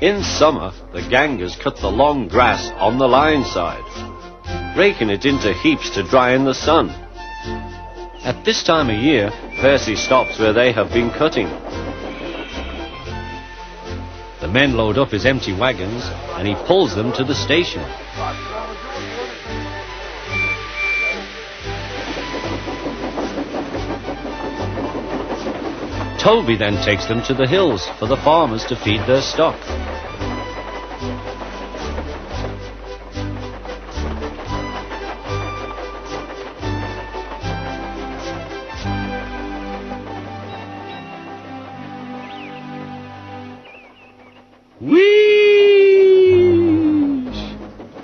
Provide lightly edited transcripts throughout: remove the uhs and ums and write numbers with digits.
In summer, the gangers cut the long grass on the line side, raking it into heaps to dry in the sun. At this time of year, Percy stops where they have been cutting. The men load up his empty wagons and he pulls them to the station. Toby then takes them to the hills for the farmers to feed their stock. Whee!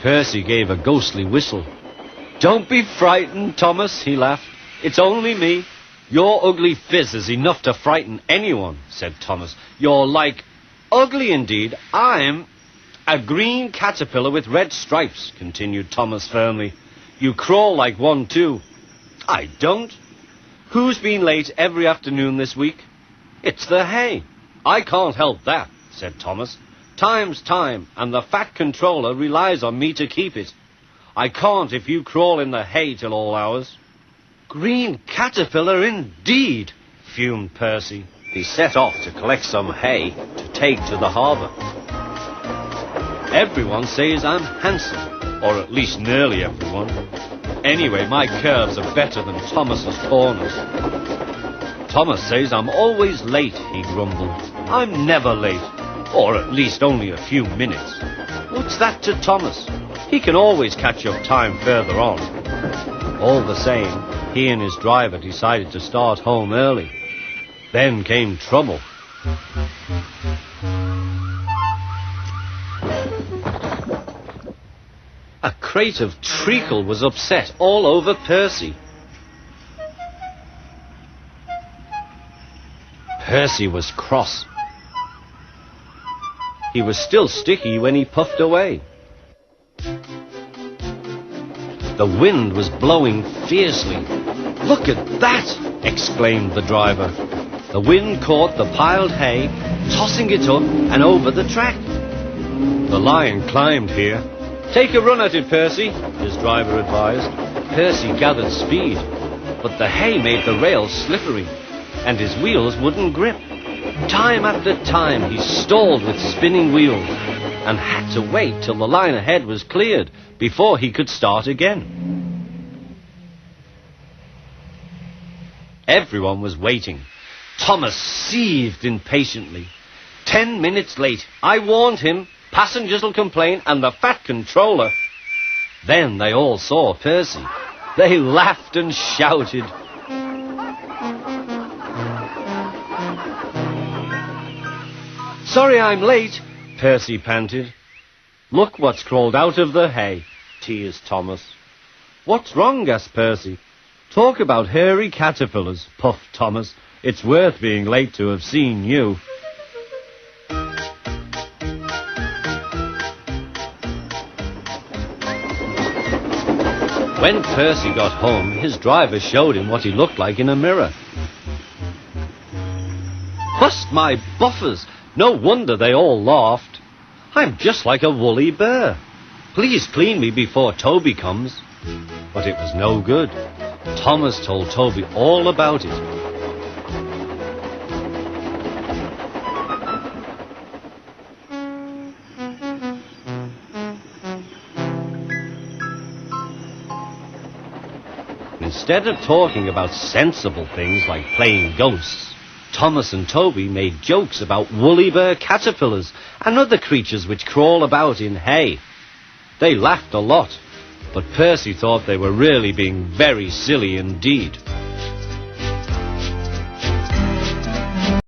Percy gave a ghostly whistle. "Don't be frightened, Thomas," he laughed. "It's only me." "Your ugly phiz is enough to frighten anyone," said Thomas. "You're like..." "Ugly indeed. I'm a green caterpillar with red stripes," continued Thomas firmly. "You crawl like one too." "I don't." "Who's been late every afternoon this week?" "It's the hay." "I can't help that," said Thomas. "Time's time, and the fat controller relies on me to keep it. I can't if you crawl in the hay till all hours." "Green caterpillar indeed," fumed Percy. He set off to collect some hay to take to the harbour. "Everyone says I'm handsome, or at least nearly everyone. Anyway, my curves are better than Thomas's corners." "Thomas says I'm always late," he grumbled. "I'm never late, or at least only a few minutes." What's that to Thomas? He can always catch up time further on. All the same, he and his driver decided to start home early. Then came trouble. A crate of treacle was upset all over Percy. Percy was cross. He was still sticky when he puffed away. The wind was blowing fiercely. "Look at that!" exclaimed the driver. The wind caught the piled hay, tossing it up and over the track. The lion climbed here. "Take a run at it, Percy," his driver advised. Percy gathered speed, but the hay made the rails slippery, and his wheels wouldn't grip. Time after time he stalled with spinning wheels, and had to wait till the line ahead was cleared before he could start again. Everyone was waiting. Thomas seethed impatiently. 10 minutes late. I warned him. Passengers will complain, and the fat controller. Then they all saw Percy. They laughed and shouted. "Sorry I'm late," Percy panted. "Look what's crawled out of the hay," teased Thomas. "What's wrong?" asked Percy. "Talk about hairy caterpillars," puffed Thomas. "It's worth being late to have seen you." When Percy got home, his driver showed him what he looked like in a mirror. "Bust my buffers! No wonder they all laughed. I'm just like a woolly bear. Please clean me before Toby comes." But it was no good. Thomas told Toby all about it. Instead of talking about sensible things like playing ghosts, Thomas and Toby made jokes about woolly bear caterpillars and other creatures which crawl about in hay. They laughed a lot, but Percy thought they were really being very silly indeed.